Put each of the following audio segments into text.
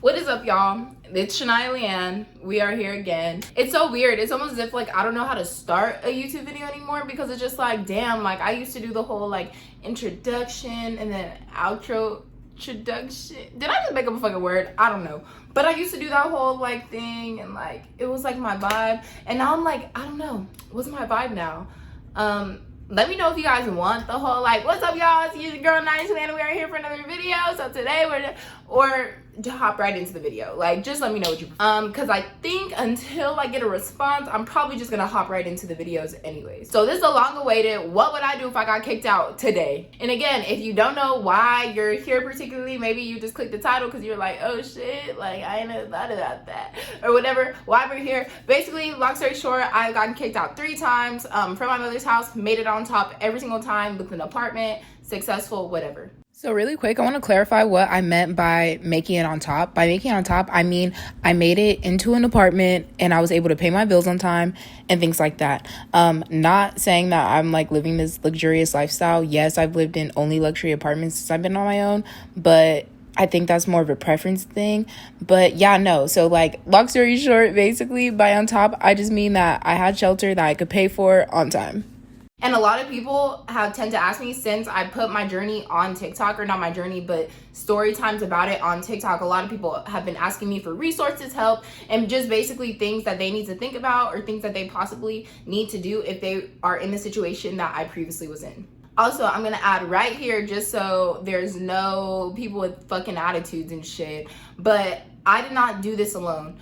What is up, y'all? It's NiyahLeeAnn. We are here again. It's so weird. It's almost as if like I don't know how to start a YouTube video anymore, because it's just like, damn, like I used to do the whole like introduction and then outro introduction. Did I just make up a fucking word? I don't know. But I used to do that whole like thing, and like it was like my vibe. And now I'm like, I don't know. What's my vibe now? Let me know if you guys want the whole like, what's up, y'all? It's your girl NiyahLeeAnn. We are here for another video. So today or to hop right into the video. Like, just let me know what you because I think until I get a response, I'm probably just gonna hop right into the videos anyways. So this is a long awaited what would I do if I got kicked out today. And again, if you don't know why you're here particularly, maybe you just clicked the title because you're like, oh shit, like I ain't know thought about that or whatever. Why we're here. Basically, long story short, I've gotten kicked out 3 times from my mother's house, made it on top every single time with an apartment, successful, whatever. So really quick, I want to clarify what I meant by making it on top. By making it on top, I mean I made it into an apartment and I was able to pay my bills on time and things like that. Not saying that I'm like living this luxurious lifestyle. Yes, I've lived in only luxury apartments since I've been on my own, but I think that's more of a preference thing. But yeah, no. So like, long story short, basically by on top, I just mean that I had shelter that I could pay for on time. And a lot of people tend to ask me, since I put my journey on TikTok, or not my journey, but story times about it on TikTok, a lot of people have been asking me for resources, help, and just basically things that they need to think about or things that they possibly need to do if they are in the situation that I previously was in. Also, I'm gonna add right here, just so there's no people with fucking attitudes and shit, but I did not do this alone.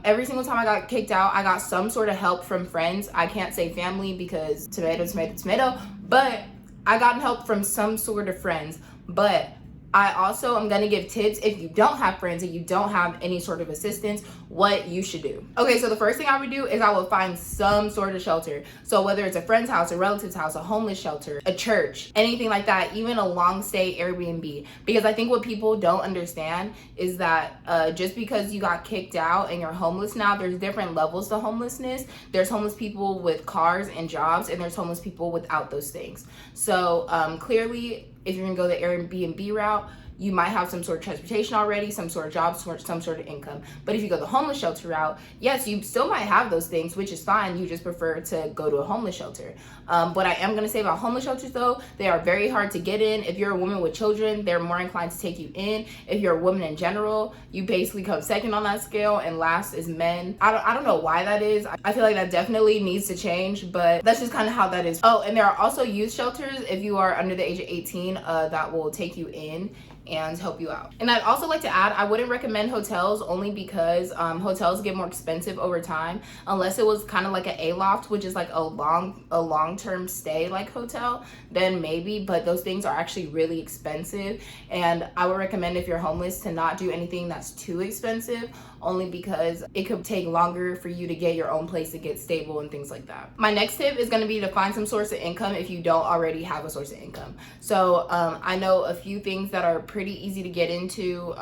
Every single time I got kicked out, I got some sort of help from friends. I can't say family because tomato, but I got help from some sort of friends. But I also am gonna give tips if you don't have friends and you don't have any sort of assistance, what you should do. Okay, so the first thing I would do is I would find some sort of shelter. So whether it's a friend's house, a relative's house, a homeless shelter, a church, anything like that, even a long stay Airbnb. Because I think what people don't understand is that just because you got kicked out and you're homeless now, there's different levels to homelessness. There's homeless people with cars and jobs, and there's homeless people without those things. So clearly, if you're gonna go the Airbnb route, you might have some sort of transportation already, some sort of job, some sort of income. But if you go the homeless shelter route, yes, you still might have those things, which is fine. You just prefer to go to a homeless shelter. What I am going to say about homeless shelters, though, they are very hard to get in. If you're a woman with children, they're more inclined to take you in. If you're a woman in general, you basically come second on that scale, and last is men. I don't know why that is. I feel like that definitely needs to change, but that's just kind of how that is. Oh, and there are also youth shelters if you are under the age of 18 that will take you in and help you out. And I'd also like to add, I wouldn't recommend hotels, only because hotels get more expensive over time, unless it was kind of like an A-loft, which is like a long-term stay like hotel, then maybe, but those things are actually really expensive. And I would recommend, if you're homeless, to not do anything that's too expensive, only because it could take longer for you to get your own place to get stable and things like that. My next tip is going to be to find some source of income if you don't already have a source of income. So I know a few things that are pretty easy to get into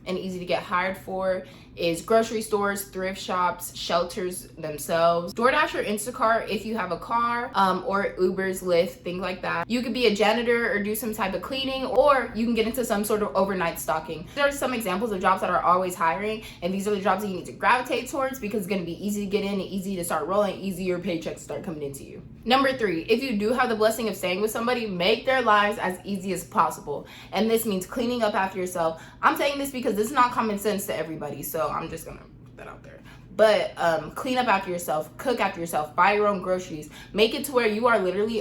and easy to get hired for is grocery stores, thrift shops, shelters themselves, DoorDash or Instacart if you have a car, or Ubers, Lyft, things like that. You could be a janitor or do some type of cleaning, or you can get into some sort of overnight stocking. There are some examples of jobs that are always hiring, and these are the jobs that you need to gravitate towards because it's going to be easy to get in and easy to start rolling, easier paychecks start coming into you. Number 3, if you do have the blessing of staying with somebody, make their lives as easy as possible. And this means cleaning up after yourself. I'm saying this because this is not common sense to everybody, so I'm just gonna put that out there. But clean up after yourself, cook after yourself, buy your own groceries. Make it to where you are literally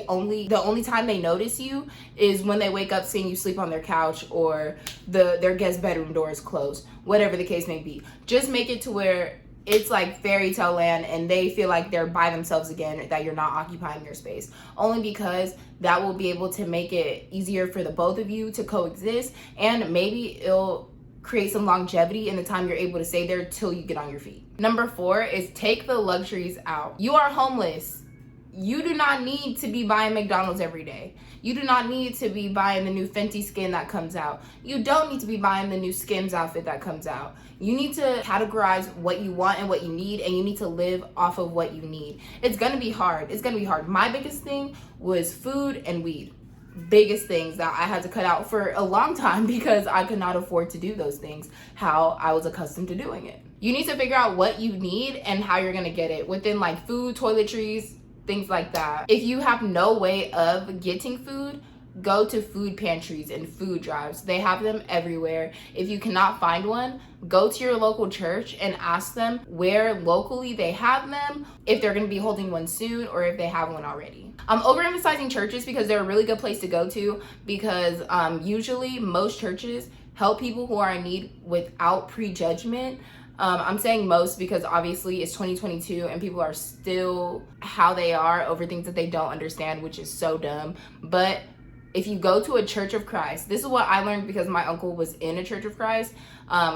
the only time they notice you is when they wake up seeing you sleep on their couch or their guest bedroom door is closed, whatever the case may be. Just make it to where it's like fairy tale land and they feel like they're by themselves again, that you're not occupying their space, only because that will be able to make it easier for the both of you to coexist, and maybe it'll create some longevity in the time you're able to stay there till you get on your feet. Number 4 is take the luxuries out. You are homeless. You do not need to be buying McDonald's every day. You do not need to be buying the new Fenty skin that comes out. You don't need to be buying the new Skims outfit that comes out. You need to categorize what you want and what you need, and you need to live off of what you need. It's gonna be hard. It's gonna be hard. My biggest thing was food and weed. biggest things that I had to cut out for a long time because I could not afford to do those things how I was accustomed to doing it. You need to figure out what you need and how you're gonna get it within like food, toiletries, things like that. If you have no way of getting food, go to food pantries and food drives. They have them everywhere. If you cannot find one, go to your local church and ask them where locally they have them, if they're going to be holding one soon or if they have one already. I'm overemphasizing churches because they're a really good place to go to, because usually most churches help people who are in need without prejudgment. I'm saying most because obviously it's 2022 and people are still how they are over things that they don't understand, which is so dumb. But if you go to a Church of Christ, this is what I learned because my uncle was in a Church of Christ.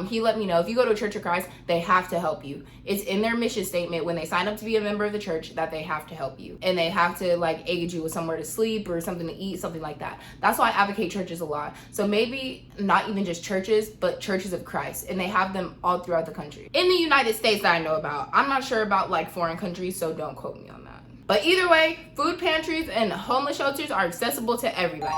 He let me know, if you go to a Church of Christ, they have to help you. It's in their mission statement when they sign up to be a member of the church that they have to help you. And they have to like aid you with somewhere to sleep or something to eat, something like that. That's why I advocate churches a lot. So maybe not even just churches, but Churches of Christ. And they have them all throughout the country. In the United States that I know about. I'm not sure about like foreign countries, so don't quote me on that. But either way, food pantries and homeless shelters are accessible to everybody.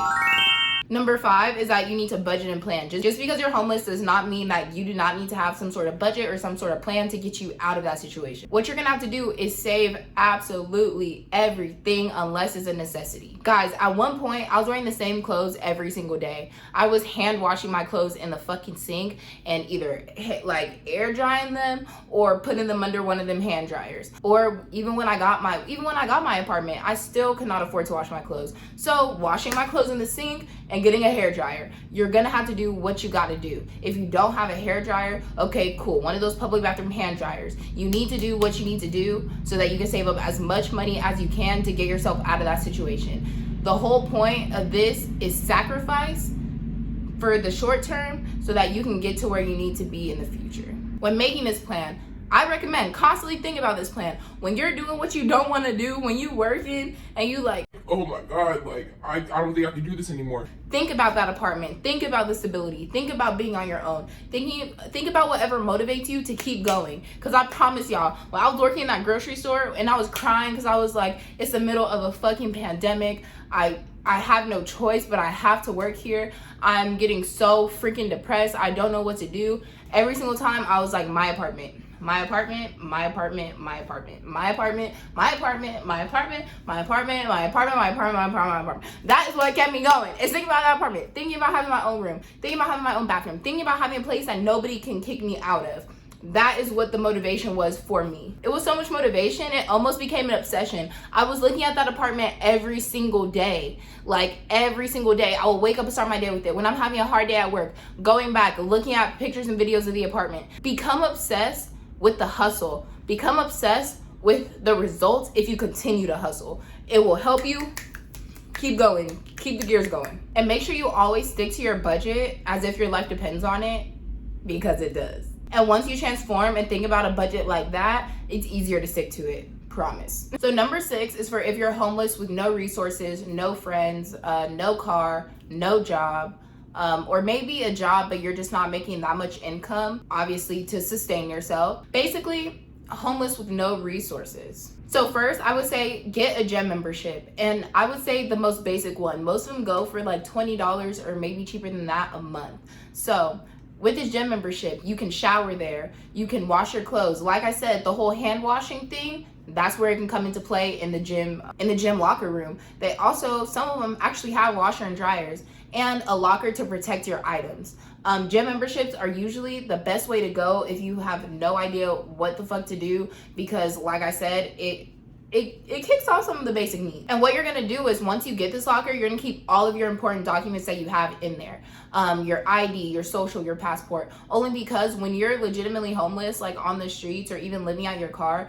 Number 5 is that you need to budget and plan. Just because you're homeless does not mean that you do not need to have some sort of budget or some sort of plan to get you out of that situation. What you're gonna have to do is save absolutely everything unless it's a necessity. Guys, at one point, I was wearing the same clothes every single day. I was hand washing my clothes in the fucking sink and either like air drying them or putting them under one of them hand dryers. Or even when I got my apartment, I still could not afford to wash my clothes. So washing my clothes in the sink and getting a hair dryer. You're gonna have to do what you gotta do. If you don't have a hair dryer, okay, cool. One of those public bathroom hand dryers. You need to do what you need to do so that you can save up as much money as you can to get yourself out of that situation. The whole point of this is sacrifice for the short term so that you can get to where you need to be in the future. When making this plan, I recommend constantly think about this plan. When you're doing what you don't want to do, when you working and you like, oh my God, like, I don't think I can do this anymore. Think about that apartment. Think about the stability. Think about being on your own. Think about whatever motivates you to keep going. Because I promise y'all, when I was working in that grocery store and I was crying because I was like, it's the middle of a fucking pandemic. I have no choice, but I have to work here. I'm getting so freaking depressed. I don't know what to do. Every single time I was like, my apartment. My apartment, my apartment, my apartment, my apartment, my apartment, my apartment, my apartment, my apartment, my apartment, my apartment, my apartment. That is what kept me going. It's thinking about that apartment, thinking about having my own room, thinking about having my own bathroom, thinking about having a place that nobody can kick me out of. That is what the motivation was for me. It was so much motivation, it almost became an obsession. I was looking at that apartment every single day. Like every single day, I will wake up and start my day with it. When I'm having a hard day at work, going back, looking at pictures and videos of the apartment. Become obsessed with the hustle. Become obsessed with the results if you continue to hustle. It will help you keep going, keep the gears going. And make sure you always stick to your budget as if your life depends on it, because it does. And once you transform and think about a budget like that, it's easier to stick to it. Promise. So number 6 is for if you're homeless with no resources, no friends, no car, no job, or maybe a job, but you're just not making that much income, obviously, to sustain yourself. Basically, homeless with no resources. So first, I would say get a gym membership. And I would say the most basic one. Most of them go for like $20 or maybe cheaper than that a month. So with this gym membership, you can shower there. You can wash your clothes. Like I said, the whole hand washing thing, that's where it can come into play in the gym locker room. They also, some of them actually have washer and dryers and a locker to protect your items. Gym memberships are usually the best way to go if you have no idea what the fuck to do, because like I said, it kicks off some of the basic needs. And what you're gonna do is once you get this locker, you're gonna keep all of your important documents that you have in there. Your ID, your social, your passport. Only because when you're legitimately homeless, like on the streets or even living out your car,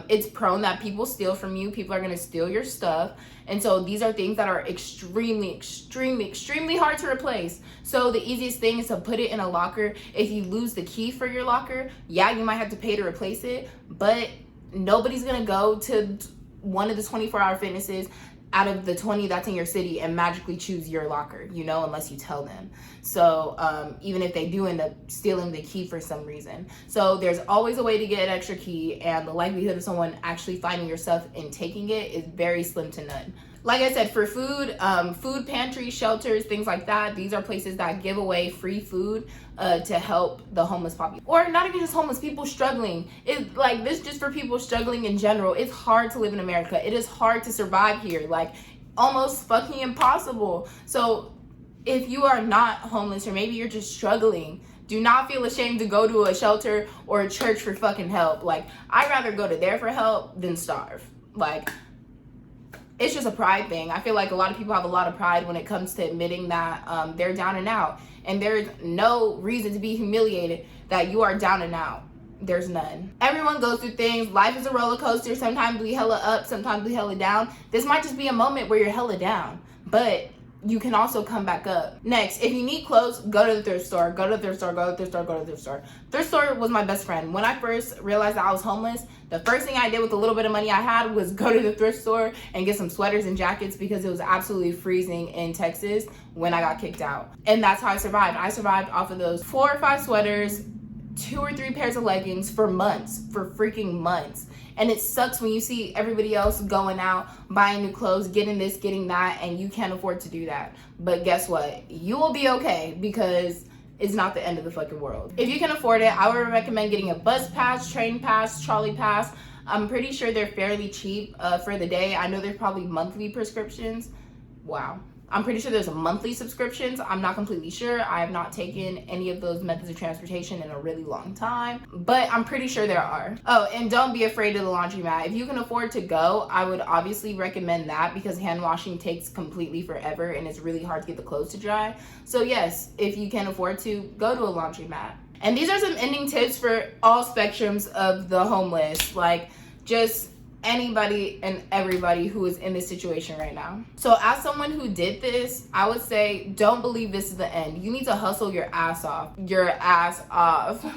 it's prone that people steal from you. People are gonna steal your stuff. And so these are things that are extremely, extremely, extremely hard to replace. So the easiest thing is to put it in a locker. If you lose the key for your locker, yeah, you might have to pay to replace it, but nobody's gonna go to one of the 24-hour fitnesses out of the 20 that's in your city and magically choose your locker, you know, unless you tell them. So even if they do end up stealing the key for some reason. So there's always a way to get an extra key, and the likelihood of someone actually finding your stuff and taking it is very slim to none. Like I said, for food, food pantries, shelters, things like that, these are places that give away free food to help the homeless population. Or not even just homeless, people struggling. It's like this just for people struggling in general. It's hard to live in America. It is hard to survive here. Like almost fucking impossible. So if you are not homeless, or maybe you're just struggling, do not feel ashamed to go to a shelter or a church for fucking help. Like, I'd rather go to there for help than starve. Like, it's just a pride thing. I feel like a lot of people have a lot of pride when it comes to admitting that they're down and out. And there's no reason to be humiliated that you are down and out. There's none. Everyone goes through things. Life is a roller coaster. Sometimes we hella up, sometimes we hella down. This might just be a moment where you're hella down, but you can also come back up. Next, if you need clothes, go to the thrift store. Go to the thrift store, go to the thrift store, go to the thrift store. Thrift store was my best friend. When I first realized that I was homeless, the first thing I did with the little bit of money I had was go to the thrift store and get some sweaters and jackets because it was absolutely freezing in Texas when I got kicked out. And that's how I survived. I survived off of those 4 or 5 sweaters, 2 or 3 pairs of leggings for months, for freaking months. And it sucks when you see everybody else going out, buying new clothes, getting this, getting that, and you can't afford to do that. But guess what? You will be okay because it's not the end of the fucking world. If you can afford it, I would recommend getting a bus pass, train pass, trolley pass. I'm pretty sure they're fairly cheap for the day. I know there's probably monthly prescriptions. Wow. I'm pretty sure there's a monthly subscriptions. I'm not completely sure. I have not taken any of those methods of transportation in a really long time, but I'm pretty sure there are. Oh, and don't be afraid of the laundromat. If you can afford to go, I would obviously recommend that because hand washing takes completely forever and it's really hard to get the clothes to dry. So yes, if you can afford to, go to a laundromat. And these are some ending tips for all spectrums of the homeless, like just anybody and everybody who is in this situation right now. So as someone who did this, I would say don't believe this is the end. You need to hustle your ass off.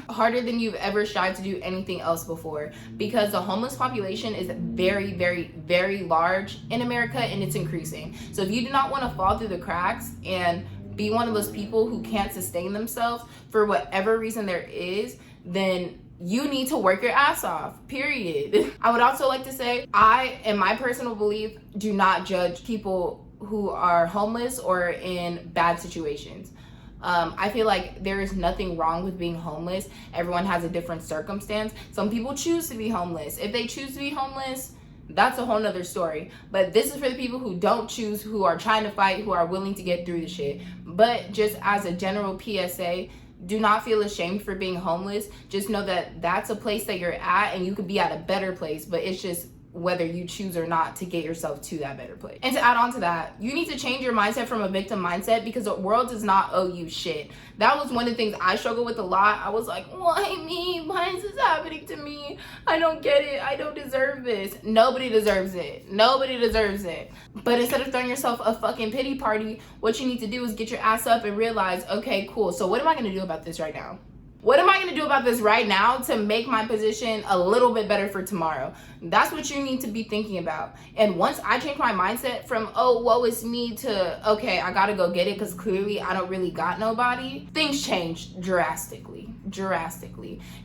Harder than you've ever tried to do anything else before, because the homeless population is very, very, very large in America and it's increasing. So if you do not want to fall through the cracks and be one of those people who can't sustain themselves for whatever reason there is, then you need to work your ass off, period. I would also like to say, I, in my personal belief, do not judge people who are homeless or in bad situations. I feel like there is nothing wrong with being homeless. Everyone has a different circumstance. Some people choose to be homeless. If they choose to be homeless, that's a whole nother story. But this is for the people who don't choose, who are trying to fight, who are willing to get through the shit. But just as a general PSA, do not feel ashamed for being homeless. Just know that that's a place that you're at and you could be at a better place, but it's just whether you choose or not to get yourself to that better place. And to add on to that, you need to change your mindset from a victim mindset because the world does not owe you shit. That was one of the things I struggled with a lot. I was like, why me? Why is this happening to me? I don't get it. I don't deserve this. Nobody deserves it. Nobody deserves it. But instead of throwing yourself a fucking pity party, what you need to do is get your ass up and realize, okay, cool. So what am I going to do about this right now? What am I going to do about this right now to make my position a little bit better for tomorrow? That's what you need to be thinking about. And once I change my mindset from, oh, woe is me, to, okay, I got to go get it because clearly I don't really got nobody, things changed drastically.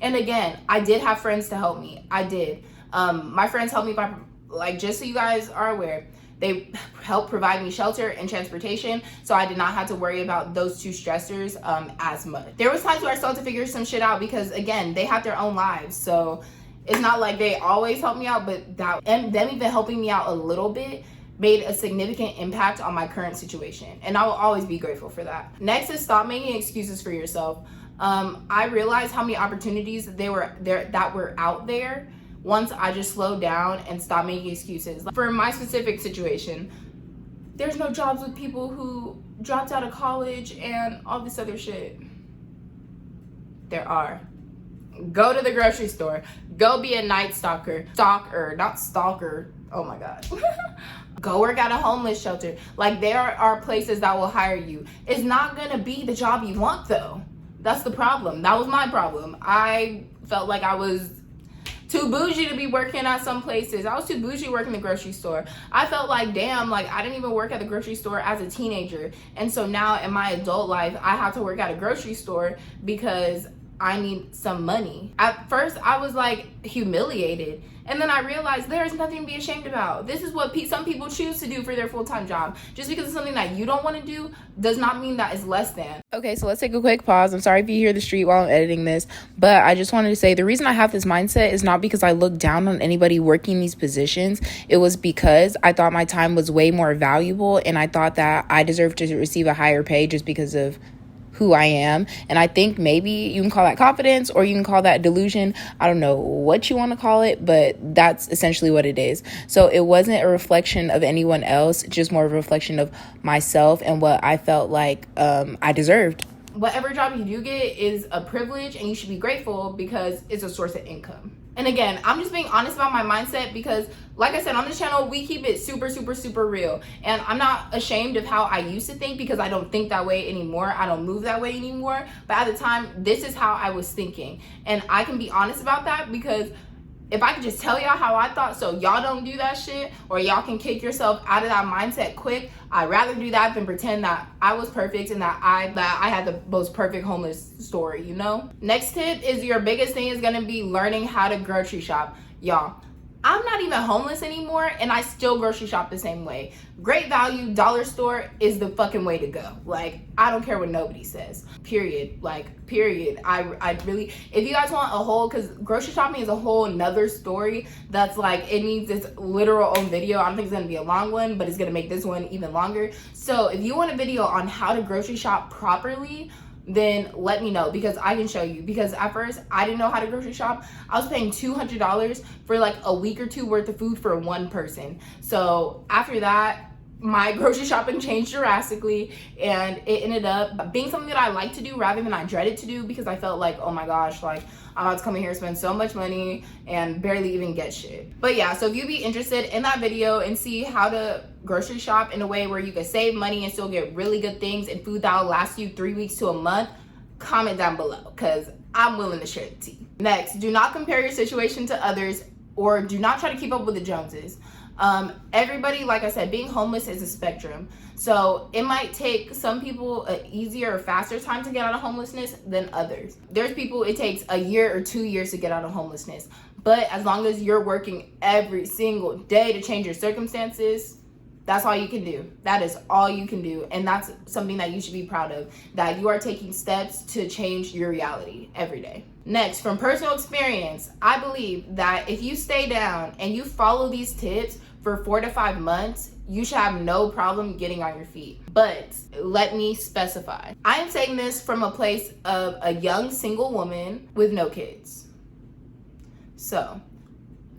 And again, I did have friends to help me. I did. My friends helped me by, like, just so you guys are aware, they helped provide me shelter and transportation, so I did not have to worry about those 2 stressors as much. There was times where I still had to figure some shit out because, again, they have their own lives, so it's not like they always help me out, but that, and them even helping me out a little bit made a significant impact on my current situation, and I will always be grateful for that. Next is stop making excuses for yourself. I realized how many opportunities that were out there once I just slowed down and stopped making excuses. For my specific situation, there's no jobs with people who dropped out of college and all this other shit. There are. Go to the grocery store. Go be a night stalker. Not stalker. Oh my God. Go work at a homeless shelter. Like, there are places that will hire you. It's not gonna be the job you want though. That's the problem. That was my problem. I felt like I was too bougie to be working at some places. I was too bougie working the grocery store. I felt like, damn, like I didn't even work at the grocery store as a teenager. And so now in my adult life, I have to work at a grocery store because I need some money. At first, I was like humiliated. And then I realized there's nothing to be ashamed about. This is what some people choose to do for their full-time job. Just because it's something that you don't want to do does not mean that it's less than. Okay, so let's take a quick pause. I'm sorry if you hear the street while I'm editing this, but I just wanted to say the reason I have this mindset is not because I look down on anybody working these positions. It was because I thought my time was way more valuable, and I thought that I deserved to receive a higher pay just because of who I am. And I think maybe you can call that confidence or you can call that delusion. I don't know what you want to call it, but that's essentially what it is. So it wasn't a reflection of anyone else, just more of a reflection of myself and what I felt like I deserved. Whatever job you do get is a privilege, and you should be grateful because it's a source of income. And again, I'm just being honest about my mindset because, like I said, on this channel, we keep it super, super, super real. And I'm not ashamed of how I used to think because I don't think that way anymore. I don't move that way anymore. But at the time, this is how I was thinking. And I can be honest about that because if I could just tell y'all how I thought so y'all don't do that shit, or y'all can kick yourself out of that mindset quick, I'd rather do that than pretend that I was perfect and that I had the most perfect homeless story, you know? Next tip is your biggest thing is gonna be learning how to grocery shop. Y'all, I'm not even homeless anymore and I still grocery shop the same way. Great value, dollar store is the fucking way to go. Like, I don't care what nobody says. Period. Like, period. I really, if you guys want a whole, because grocery shopping is a whole nother story that's like, it needs its literal own video. I don't think it's gonna be a long one, but it's gonna make this one even longer. So if you want a video on how to grocery shop properly, then let me know because I can show you. Because at first I didn't know how to grocery shop. I was paying $200 for like a week or two worth of food for one person. So after that, my grocery shopping changed drastically, and it ended up being something that I like to do rather than I dreaded to do because I felt like, oh my gosh, like I'm about to come in here and spend so much money and barely even get shit. But yeah, so if you'd be interested in that video and see how to grocery shop in a way where you can save money and still get really good things and food that'll last you 3 weeks to a month, comment down below because I'm willing to share the tea. Next, do not compare your situation to others, or do not try to keep up with the Joneses. Everybody, like I said, being homeless is a spectrum. So it might take some people an easier or faster time to get out of homelessness than others. There's people it takes a year or 2 years to get out of homelessness. But as long as you're working every single day to change your circumstances, that's all you can do. That is all you can do. And that's something that you should be proud of, that you are taking steps to change your reality every day. Next, from personal experience, I believe that if you stay down and you follow these tips for 4 to 5 months, you should have no problem getting on your feet. But let me specify. I am saying this from a place of a young single woman with no kids. So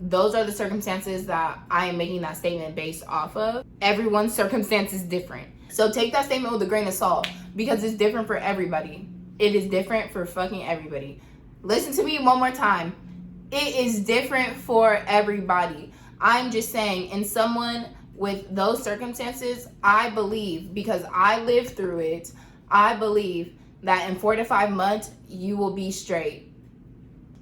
those are the circumstances that I am making that statement based off of. Everyone's circumstance is different. So take that statement with a grain of salt because it's different for everybody. It is different for fucking everybody. Listen to me one more time. It is different for everybody. I'm just saying, in someone with those circumstances, I believe, because I lived through it, I believe that in 4 to 5 months, you will be straight.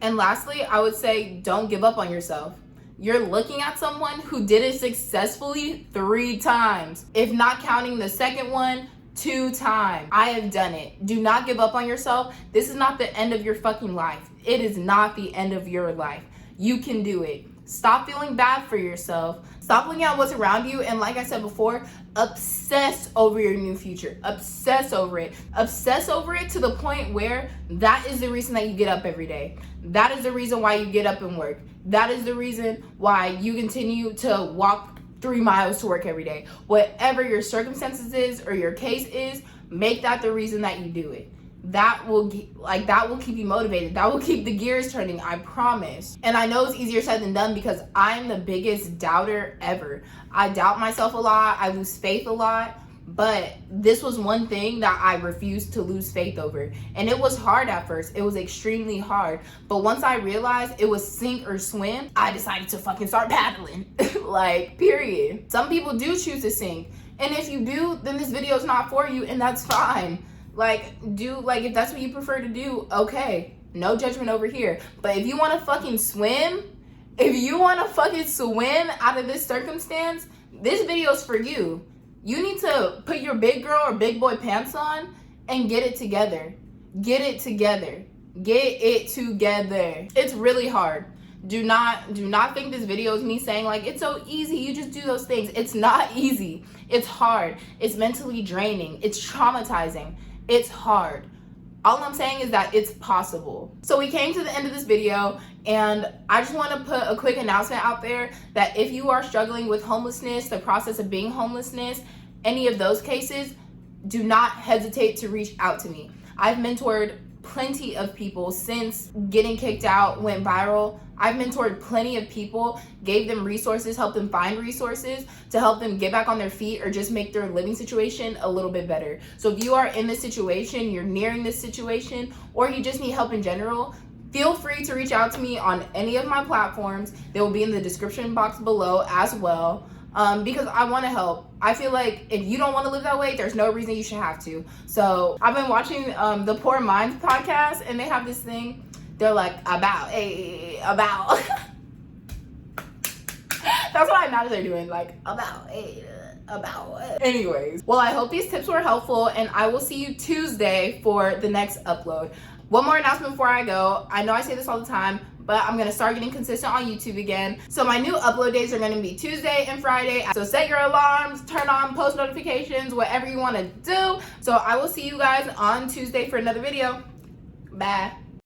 And lastly, I would say don't give up on yourself. You're looking at someone who did it successfully 3 times. If not counting the second one, 2 times. I have done it. Do not give up on yourself. This is not the end of your fucking life. It is not the end of your life. You can do it. Stop feeling bad for yourself. Stop looking at what's around you. And like I said before, obsess over your new future. Obsess over it. Obsess over it to the point where that is the reason that you get up every day. That is the reason why you get up and work. That is the reason why you continue to walk 3 miles to work every day. Whatever your circumstances is or your case is, make that the reason that you do it. That will keep you motivated. That will keep the gears turning, I promise. And I know it's easier said than done because I'm the biggest doubter ever. I doubt myself a lot. I lose faith a lot. But this was one thing that I refused to lose faith over. And it was hard at first. It was extremely hard. But once I realized it was sink or swim, I decided to fucking start paddling. Like, period. Some people do choose to sink. And if you do, then this video is not for you, and that's fine. If that's what you prefer to do, okay. No judgment over here. But if you want to fucking swim, out of this circumstance, this video is for you. You need to put your big girl or big boy pants on and get it together. Get it together. Get it together. It's really hard. Do not think this video is me saying like it's so easy, you just do those things. It's not easy. It's hard. It's mentally draining. It's traumatizing. It's hard. All I'm saying is that it's possible. So we came to the end of this video, and I just want to put a quick announcement out there that if you are struggling with homelessness, the process of being homelessness, any of those cases, do not hesitate to reach out to me. I've mentored plenty of people since Getting Kicked Out went viral. I've mentored plenty of people, gave them resources, helped them find resources to help them get back on their feet or just make their living situation a little bit better. So if you are in this situation, you're nearing this situation, or you just need help in general, feel free to reach out to me on any of my platforms. They will be in the description box below as well. Because I want to help. I feel like if you don't want to live that way, there's no reason you should have to. So I've been watching the Poor Minds podcast, and they have this thing. They're like, about. That's what I imagine they're doing, like, about what? Anyways, well, I hope these tips were helpful, and I will see you Tuesday for the next upload. One more announcement before I go. I know I say this all the time, but I'm gonna start getting consistent on YouTube again. So my new upload days are gonna be Tuesday and Friday. So set your alarms, turn on post notifications, whatever you wanna do. So I will see you guys on Tuesday for another video. Bye.